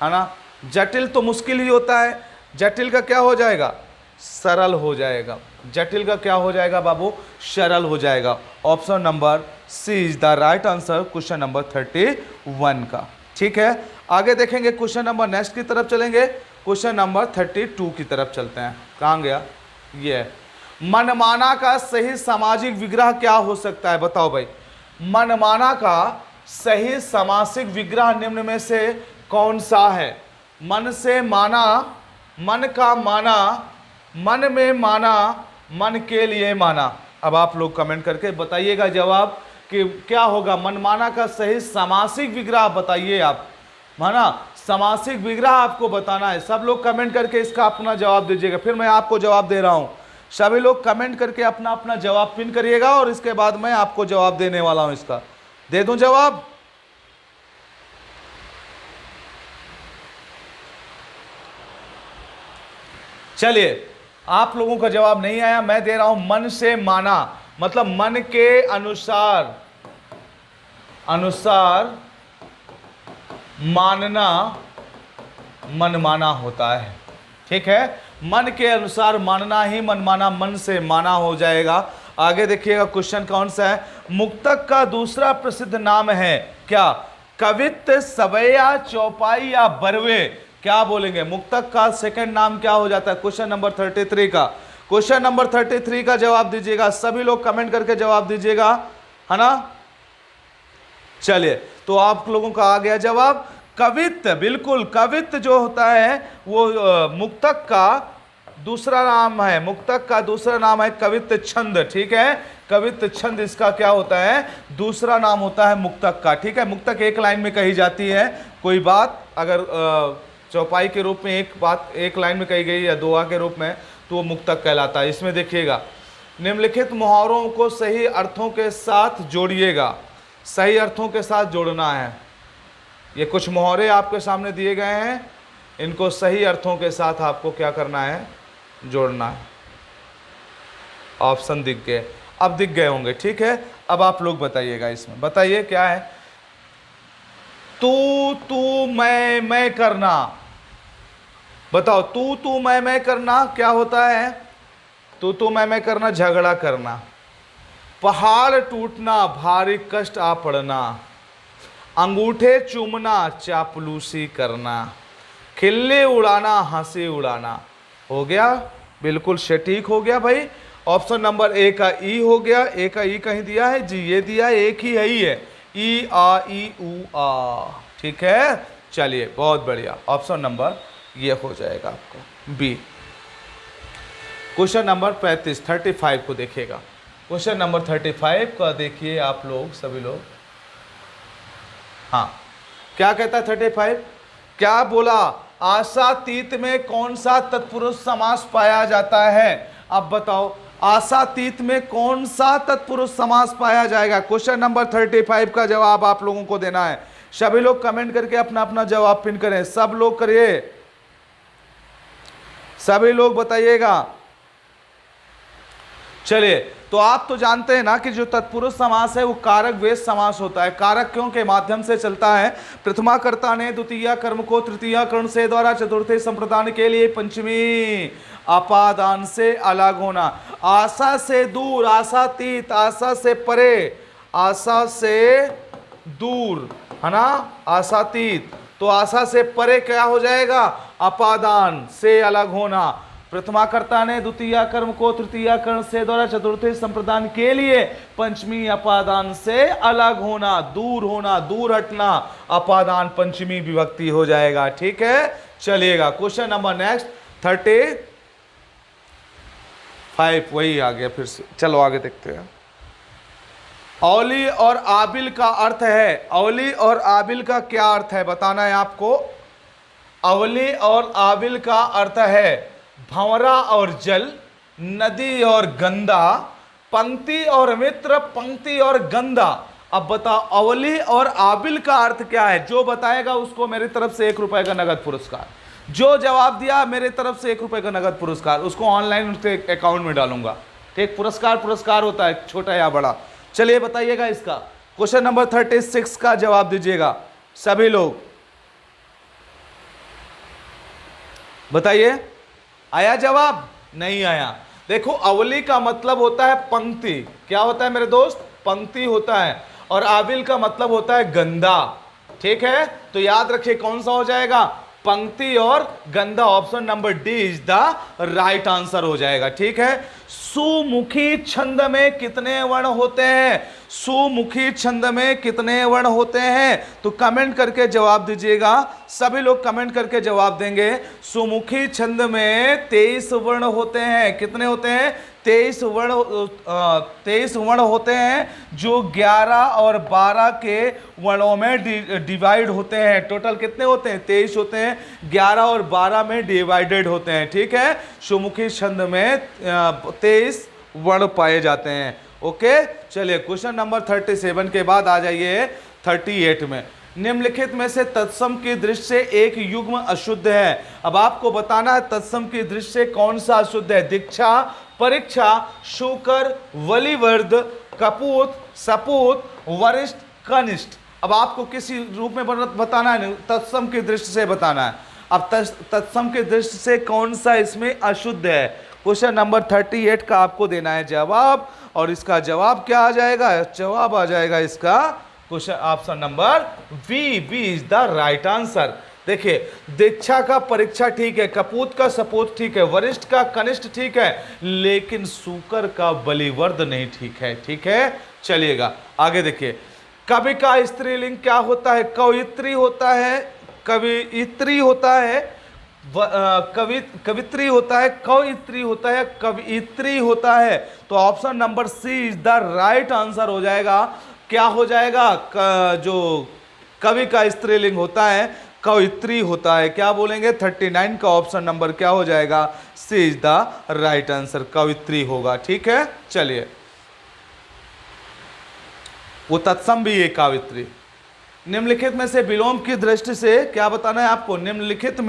है ना? जटिल तो मुश्किल ही होता है, जटिल का क्या हो जाएगा? सरल हो जाएगा। जटिल का क्या हो जाएगा बाबू? सरल हो जाएगा। Option number C is the right answer question number 31 का, ठीक है। आगे देखेंगे, क्वेश्चन नंबर नेक्स्ट की तरफ चलेंगे। क्वेश्चन नंबर 32 की तरफ चलते हैं। कहाँ गया ये? मनमाना का सही सामाजिक विग्रह क्या हो सकता है? बताओ भाई, मनमाना का सही सामासिक विग्रह निम्न में से कौन सा है? मन से माना, मन का माना, मन में माना, मन के लिए माना। अब आप लोग कमेंट करके बताइएगा जवाब कि क्या होगा। मनमाना का सही सामासिक विग्रह बताइए आप, है ना? सामासिक विग्रह आपको बताना है। सब लोग कमेंट करके इसका अपना जवाब दीजिएगा, फिर मैं आपको जवाब दे रहा हूं। सभी लोग कमेंट करके अपना अपना जवाब पिन करिएगा, और इसके बाद मैं आपको जवाब देने वाला हूं। इसका दे दूं जवाब? चलिए, आप लोगों का जवाब नहीं आया, मैं दे रहा हूं। मन से माना मतलब मन के अनुसार मानना मनमाना होता है, ठीक है। मन के अनुसार मानना ही मनमाना, मन से माना हो जाएगा। आगे देखिएगा, क्वेश्चन कौन सा है? मुक्तक का दूसरा प्रसिद्ध नाम है क्या? कवित्त, सवैया, चौपाई या बरवे? क्या बोलेंगे? मुक्तक का सेकंड नाम क्या हो जाता है? क्वेश्चन नंबर 33 का। क्वेश्चन नंबर 33 का जवाब दीजिएगा। सभी लोग कमेंट करके जवाब दीजिएगा, है ना? चलिए, तो आप लोगों का आ गया जवाब कवित्त। बिल्कुल, कवित्त जो होता है वो मुक्तक का दूसरा नाम है, मुक्तक का दूसरा नाम है कवित्त छंद। ठीक है, कवित्त छंद इसका क्या होता है, दूसरा नाम होता है मुक्तक का। ठीक है, मुक्तक एक लाइन में कही जाती है, कोई बात अगर चौपाई के रूप में एक बात एक लाइन में कही गई या दोहा के रूप में, तो वो मुक्तक कहलाता है। इसमें देखिएगा, निम्नलिखित मुहावरों को सही अर्थों के साथ जोड़िएगा। सही अर्थों के साथ जोड़ना है। ये कुछ मुहावरे आपके सामने दिए गए हैं, इनको सही अर्थों के साथ आपको क्या करना है, जोड़ना है। ऑप्शन दिख गए, अब दिख गए होंगे। ठीक है, अब आप लोग बताइएगा, इसमें बताइए क्या है। तू मैं करना, बताओ। तू मैं करना क्या होता है। तू मैं करना झगड़ा करना, पहाड़ टूटना, भारी कष्ट आ पड़ना, अंगूठे चूमना, चापलूसी करना, खिल्ली उड़ाना, हंसी उड़ाना। हो गया, बिल्कुल सटीक हो गया भाई। ऑप्शन नंबर ए का ई हो गया। ए का ई कहीं दिया है जी, ये दिया है, एक ही है, ई है, ई आ ई ऊ आ। ठीक है, चलिए बहुत बढ़िया। ऑप्शन नंबर ये हो जाएगा आपका बी। क्वेश्चन नंबर 35 को देखिएगा। क्वेश्चन नंबर 35 का देखिए आप लोग, सभी लोग। हाँ, क्या कहता है 35, क्या बोला, आशातीत में कौन सा तत्पुरुष समास पाया जाता है। अब बताओ, आशातीत में कौन सा तत्पुरुष समास पाया जाएगा। क्वेश्चन नंबर 35 का जवाब आप लोगों को देना है। सभी लोग कमेंट करके अपना अपना जवाब पिन करें, सब लोग करिए, सभी लोग बताइएगा। चलिए, तो आप तो जानते हैं ना कि जो तत्पुरुष समास है वो कारक वेश समास होता है। कारक क्यों के माध्यम से चलता है। प्रथमा कर्ता ने द्वितीय कर्म को तृतीय कर्ण से द्वारा चतुर्थी संप्रदान के लिए पंचमी अपादान से अलग होना। आशा से दूर, आशातीत, आशा से परे, आशा से दूर, है ना, आशातीत। तो आशा से परे क्या हो जाएगा, अपादान से अलग होना। प्रथमा कर्ता ने द्वितीय कर्म को तृतीय कर्ण से द्वारा चतुर्थी संप्रदान के लिए पंचमी अपादान से अलग होना, दूर होना, दूर हटना, अपादान पंचमी विभक्ति हो जाएगा। ठीक है, चलिएगा क्वेश्चन नंबर नेक्स्ट 35 वही आ गया फिर से। चलो आगे देखते हैं। औली और आबिल का अर्थ है, औली और आबिल का क्या अर्थ है बताना है आपको। औली और आबिल का अर्थ है भंवरा और जल, नदी और गंदा, पंक्ति और मित्र, पंक्ति और गंदा। अब बताओ, अवली और आबिल का अर्थ क्या है। जो बताएगा उसको मेरी तरफ से 1 रुपए का नगद पुरस्कार। जो जवाब दिया मेरे तरफ से 1 रुपए का नगद पुरस्कार, उसको ऑनलाइन उसके अकाउंट में डालूंगा। ठीक, पुरस्कार होता है, छोटा या बड़ा। चलिए बताइएगा इसका। क्वेश्चन नंबर 36 का जवाब दीजिएगा सभी लोग, बताइए। आया जवाब, नहीं आया। देखो, अवली का मतलब होता है पंक्ति। क्या होता है मेरे दोस्त, पंक्ति होता है। और आबिल का मतलब होता है गंदा। ठीक है, तो याद रखिए कौन सा हो जाएगा, पंक्ति और गंदा। Option number D is the right answer हो जाएगा। ठीक है, सुमुखी छंद में कितने वर्ण होते हैं, सुमुखी छंद में कितने वर्ण होते हैं, तो कमेंट करके जवाब दीजिएगा। सभी लोग कमेंट करके जवाब देंगे। सुमुखी छंद में 23 वर्ण होते हैं। कितने होते हैं, 23 वर्ण होते हैं, जो 11 और 12 के वर्णों में डिवाइड होते हैं। टोटल कितने होते हैं, 23 होते हैं, 11 और 12 में डिवाइडेड होते हैं। ठीक है, सुमुखी छंद में 23 वर्ण पाए जाते हैं। ओके, चलिए क्वेश्चन नंबर 37 के बाद आ जाइए 38 में। निम्नलिखित में से तत्सम की दृष्टि से एक युग्म अशुद्ध है। अब आपको बताना है तत्सम की दृष्टि से कौन सा अशुद्ध है। दीक्षा, परीक्षा, शुकर, वलिवर्द, कपूत, सपूत, वरिष्ठ, कनिष्ठ। अब आपको किसी रूप में बताना है, तत्सम की दृष्टि से बताना है। अब तत्सम की दृष्टि से कौन सा इसमें अशुद्ध है। क्वेश्चन नंबर 38 का आपको देना है जवाब, और इसका जवाब क्या आ जाएगा, जवाब आ जाएगा इसका question option number B. B is the right answer. देखिए, दीक्षा का परीक्षा ठीक है, कपूत का सपूत ठीक है, वरिष्ठ का कनिष्ठ ठीक है, लेकिन शुकर का बलिवर्द नहीं ठीक है। ठीक है, चलिएगा आगे देखिए। कवि का स्त्रीलिंग क्या होता है? कवयित्री होता है, कवियित्री होता है, कवित्री होता है, कवयित्री होता है, कवियित्री होता है। तो option number C is the right answer हो जाएगा। क्या हो जाएगा? जो कवि का स्त्रीलिंग होता है कवयित्री होता है। क्या बोलेंगे? 39 का ऑप्शन नंबर क्या हो जाएगा? सी इज द राइट आंसर, कवयित्री होगा। ठीक है, चलिए। वो तत्सम भी है कवयित्री। निम्नलिखित में से विलोम की दृष्टि से क्या बताना है आपको? निम्नलिखित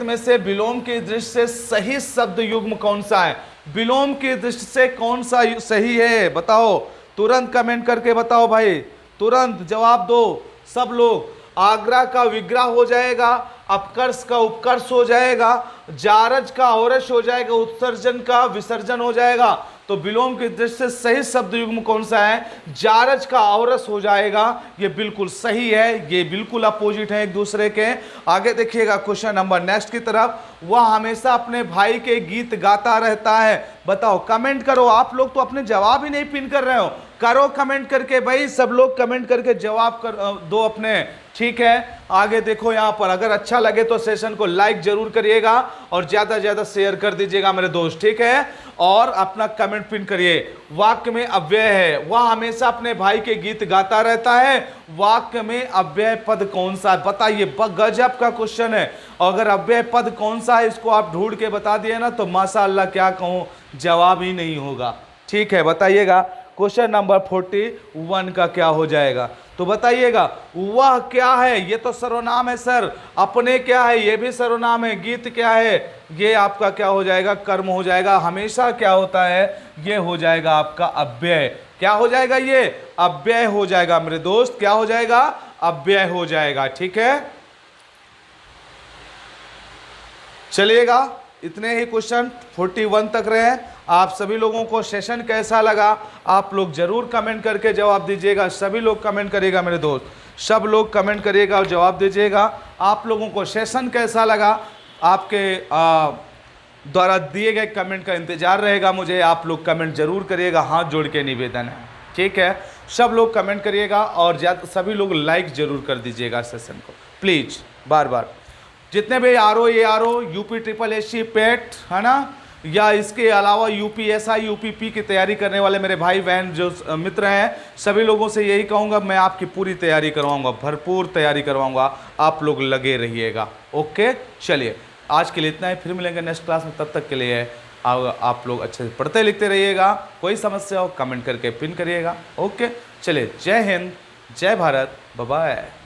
में से विलोम की दृष्टि से सही शब्द युग्म कौन सा है? विलोम की दृष्टि से कौन सा सही है बताओ, तुरंत कमेंट करके बताओ भाई, तुरंत जवाब दो सब लोग। आग्रह का विग्रह हो जाएगा, अपकर्ष का उपकर्ष हो जाएगा, जारज का औरस हो जाएगा, उत्सर्जन का विसर्जन हो जाएगा। तो विलोम की दृष्टि से सही शब्द युग्म कौन सा है? जारज का औरस हो जाएगा। ये बिल्कुल सही है, ये बिल्कुल अपोजिट है एक दूसरे के। आगे देखिएगा क्वेश्चन नंबर नेक्स्ट की तरफ। वह हमेशा अपने भाई के गीत गाता रहता है। बताओ, कमेंट करो। आप लोग तो अपने जवाब ही नहीं पिन कर रहे हो। करो कमेंट करके भाई, सब लोग कमेंट करके जवाब कर दो अपने। ठीक है, आगे देखो यहाँ पर। अगर अच्छा लगे तो सेशन को लाइक जरूर करिएगा और ज्यादा से ज्यादा शेयर कर दीजिएगा मेरे दोस्त। ठीक है, और अपना कमेंट पिन करिए। वाक्य में अव्यय है, वह हमेशा अपने भाई के गीत गाता रहता है। वाक्य में अव्यय पद कौन सा है? बताइए, गजब का क्वेश्चन है। अगर अव्यय पद कौन सा है इसको आप ढूंढ के बता दिए ना तो माशाअल्लाह क्या कहूँ, जवाब ही नहीं होगा। ठीक है, बताइएगा क्वेश्चन नंबर 41 का क्या हो जाएगा? तो बताइएगा, वह क्या है? ये तो सर्वनाम है सर। अपने क्या है? ये भी सर्वनाम है। गीत क्या है? ये आपका क्या हो जाएगा? कर्म हो जाएगा। हमेशा क्या होता है? ये हो जाएगा आपका अव्यय। क्या हो जाएगा? ये अव्यय हो जाएगा मेरे दोस्त। क्या हो जाएगा? अव्यय हो जाएगा। ठीक है, चलिएगा। इतने ही क्वेश्चन 41 तक रहे। आप सभी लोगों को सेशन कैसा लगा आप लोग जरूर कमेंट करके जवाब दीजिएगा। सभी लोग कमेंट करिएगा मेरे दोस्त, सब लोग कमेंट करिएगा और जवाब दीजिएगा। आप लोगों को सेशन कैसा लगा आपके द्वारा दिए गए कमेंट का इंतजार रहेगा मुझे। आप लोग कमेंट जरूर करिएगा, हाथ जोड़ के निवेदन है। ठीक है, सब लोग कमेंट करिएगा और सभी लोग लाइक जरूर कर दीजिएगा सेशन को प्लीज। बार बार जितने भी R O UP triple SC PET है ना, या इसके अलावा यूपीएसआई यूपीपी की तैयारी करने वाले मेरे भाई बहन जो मित्र हैं, सभी लोगों से यही कहूँगा, मैं आपकी पूरी तैयारी करवाऊँगा, भरपूर तैयारी करवाऊँगा। आप लोग लगे रहिएगा। ओके, चलिए आज के लिए इतना ही। फिर मिलेंगे नेक्स्ट क्लास में। तब तक के लिए आप लोग अच्छे से पढ़ते लिखते रहिएगा। कोई समस्या हो कमेंट करके पिन करिएगा। ओके, चलिए, जय हिंद, जय भारत, बाय बाय।